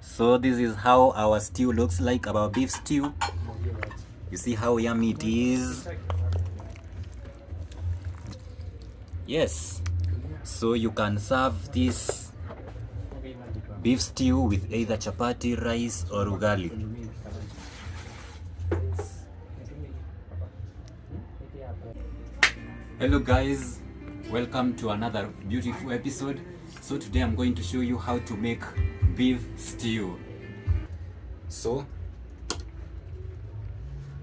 So this is how our stew looks like, our beef stew. You see how yummy it is. Yes, so you can serve this beef stew with either chapati, rice or ugali. Hello guys, welcome to another beautiful episode. So today I'm going to show you how to make beef stew. So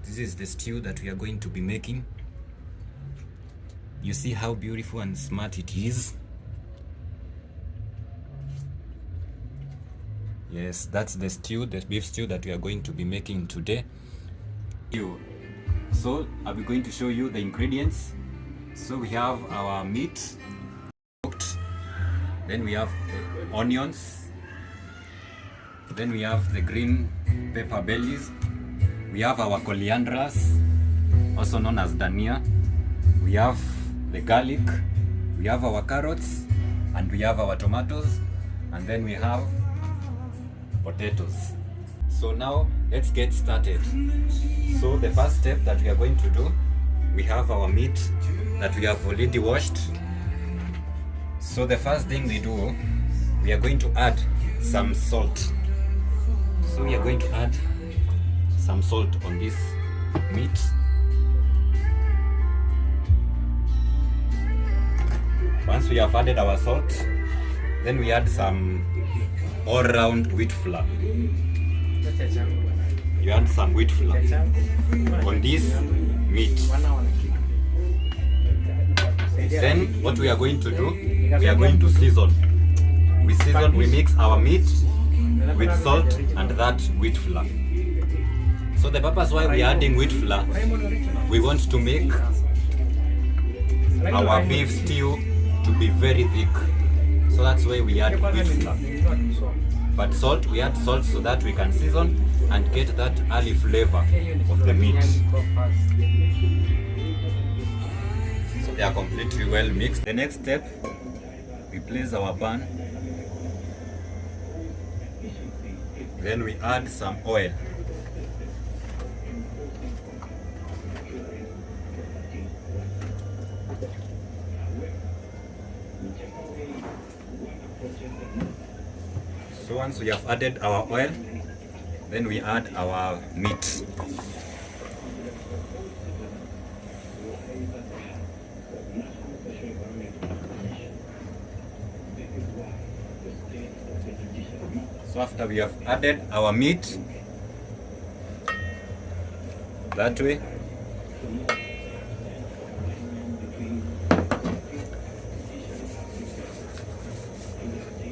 this is the stew that we are going to be making. You see how beautiful and smart it is. Yes, that's the stew, the beef stew that we are going to be making today. So I'll be going to show you the ingredients. So we have our meat cooked, then we have onions, then we have the green pepper bellies, we have our corianders, also known as dania, we have the garlic, we have our carrots, and we have our tomatoes, and then we have potatoes. So now let's get started. So the first step that we are going to do, we have our meat that we have already washed. So the first thing we do, we are going to add some salt. So we are going to add some salt on this meat. Once we have added our salt, then we add some all-round wheat flour. You add some wheat flour on this meat. Then what we are going to do, we are going to season. We mix our meat with salt and that wheat flour. So the purpose why we are adding wheat flour, we want to make our beef stew to be very thick. So that's why we add wheat flour. But salt, we add salt so that we can season and get that early flavor of the meat. So they are completely well mixed. The next step, we place our bun. Then we add some oil. So once we have added our oil, then we add our meat. So after we have added our meat, that way,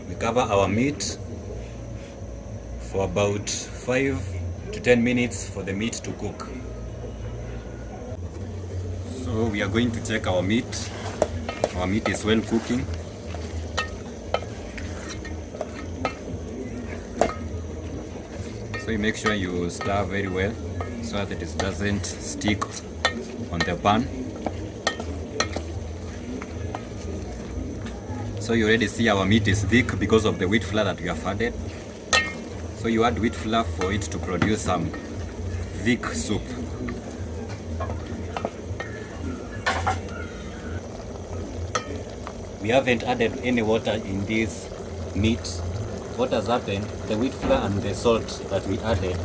we cover our meat for about 5 to 10 minutes for the meat to cook. So we are going to check our meat. Our meat is well cooking. So you make sure you stir very well so that it doesn't stick on the pan. So you already see our meat is thick because of the wheat flour that we have added. So you add wheat flour for it to produce some thick soup. We haven't added any water in this meat. What has happened, the wheat flour and the salt that we added,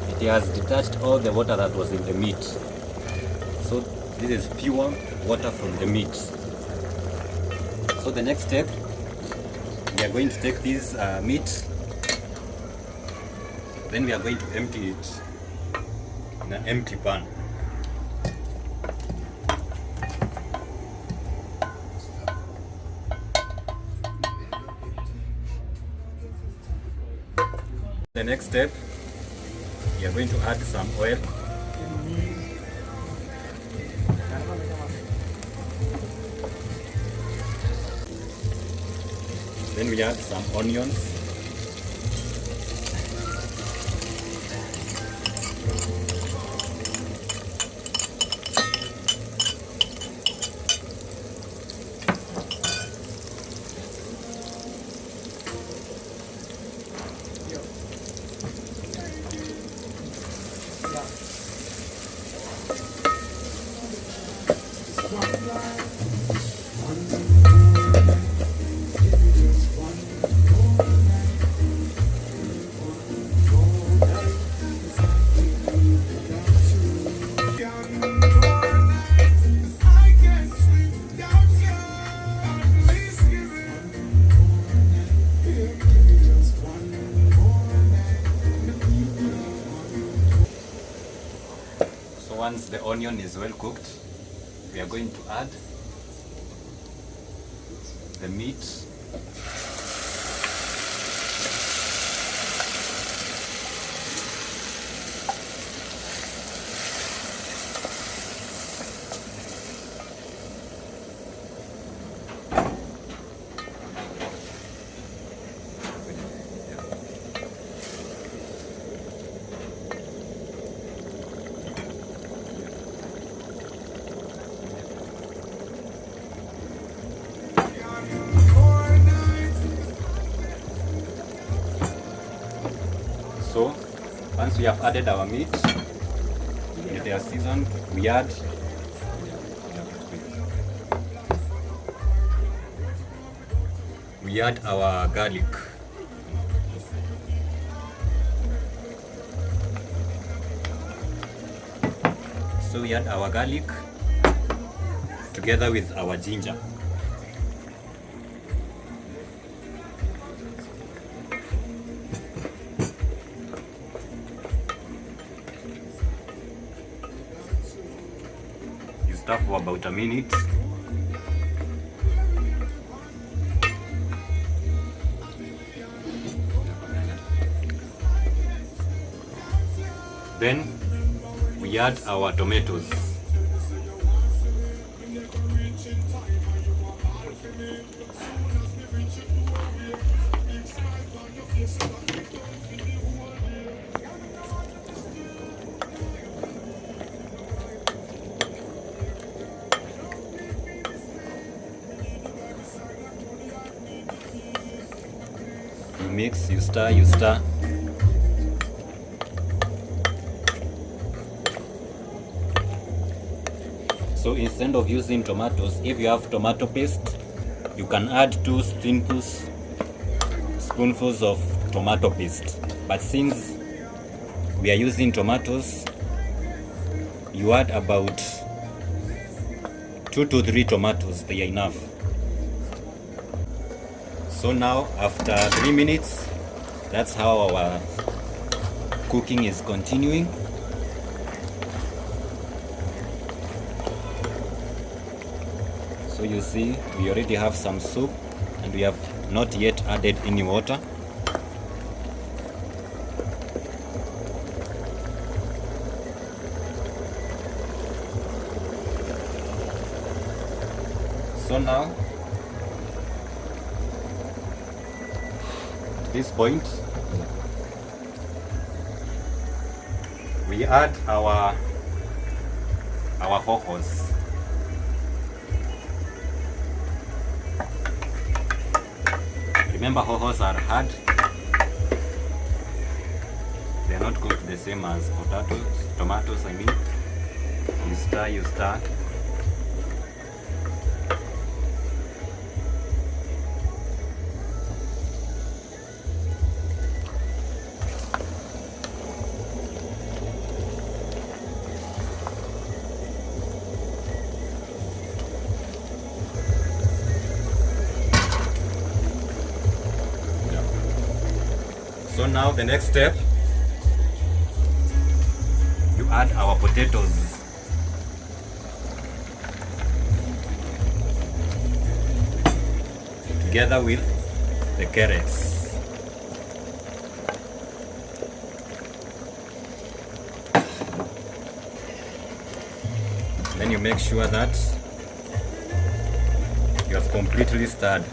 it has detached all the water that was in the meat. So this is pure water from the meat. So the next step, we are going to take this meat, then we are going to empty it in an empty pan. The next step, we are going to add some oil. Then we add some onions. once the onion is well cooked, we are going to add the meat. So once we have added our meat, they are seasoned, we add our garlic. So we add our garlic together with our ginger. You stir for about a minute. Then we add our tomatoes. You mix, you stir, you stir. So instead of using tomatoes, if you have tomato paste, you can add 2 spoonfuls of tomato paste. But since we are using tomatoes, you add about 2 to 3 tomatoes, they are enough. So now after 3 minutes, that's how our cooking is continuing. So you see, we already have some soup and we have not yet added any water. So now, at this point, we add our hohos. Remember, hohos are hard. They are not cooked the same as tomatoes, I mean. You stir, you stir. So now the next step, you add our potatoes. Together with the carrots. Then you make sure that you have completely stirred.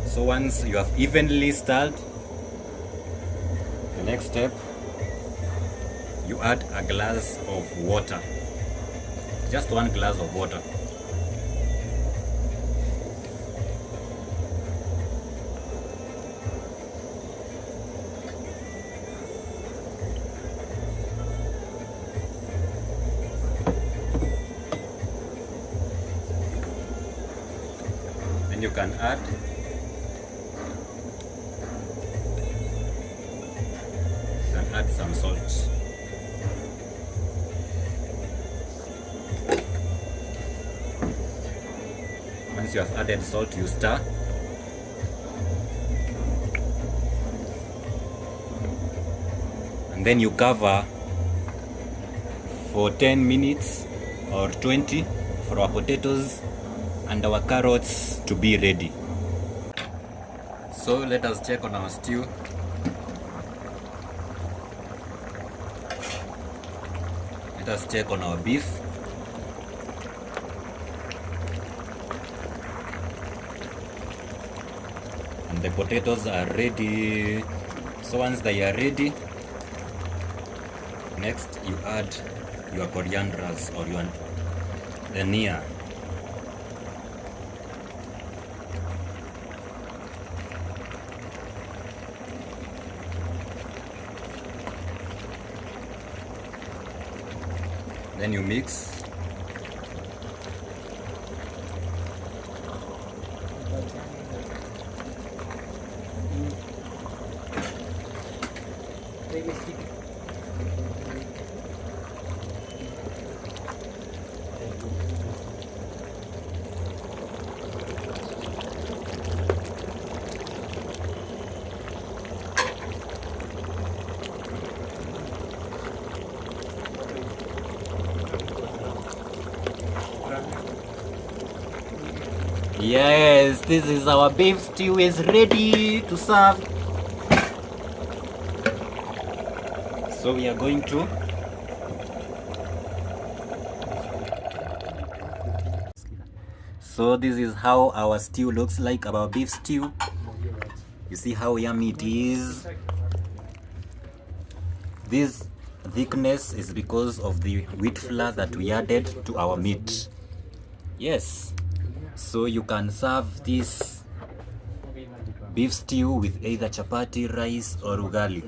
So once you have evenly stirred, the next step, you add a glass of water, just 1 glass of water. Then you can add some salt. Once you have added salt, you stir. And then you cover for 10 minutes or 20 for our potatoes and our carrots to be ready. So let us check on our stew. Let us check on our beef. And the potatoes are ready. So once they are ready, next you add your corianders or your dhania. Then you mix. Yes, this is our beef stew is ready to serve. So we are going to So this is how our stew looks like, our beef stew. You see how yummy it is. This thickness is because of the wheat flour that we added to our meat. Yes. So you can serve this beef stew with either chapati, rice or ugali.